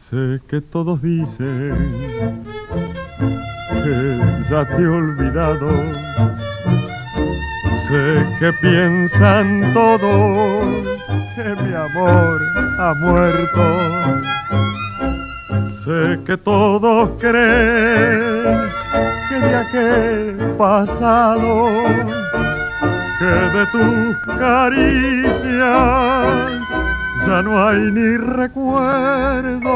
Sé que todos dicen que ya te he olvidado. Sé que piensan todos que mi amor ha muerto. Sé que todos creen que de aquel pasado, que de tus caricias ya no hay ni recuerdo.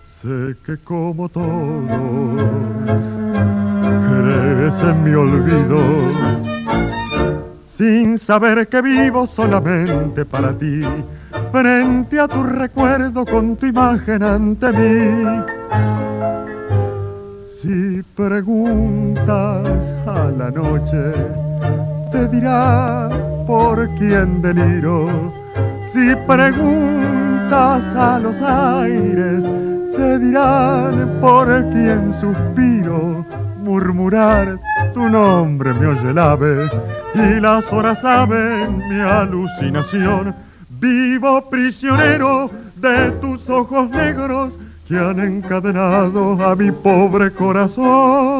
Sé que como todos crees en mi olvido, sin saber que vivo solamente para ti, frente a tu recuerdo con tu imagen ante mí. Si preguntas a la noche, te dirá por quién deliro. Si preguntas a los aires, te dirán por quién suspiro. Murmurar tu nombre me oye el ave y las horas saben mi alucinación. Vivo prisionero de tus ojos negros que han encadenado a mi pobre corazón.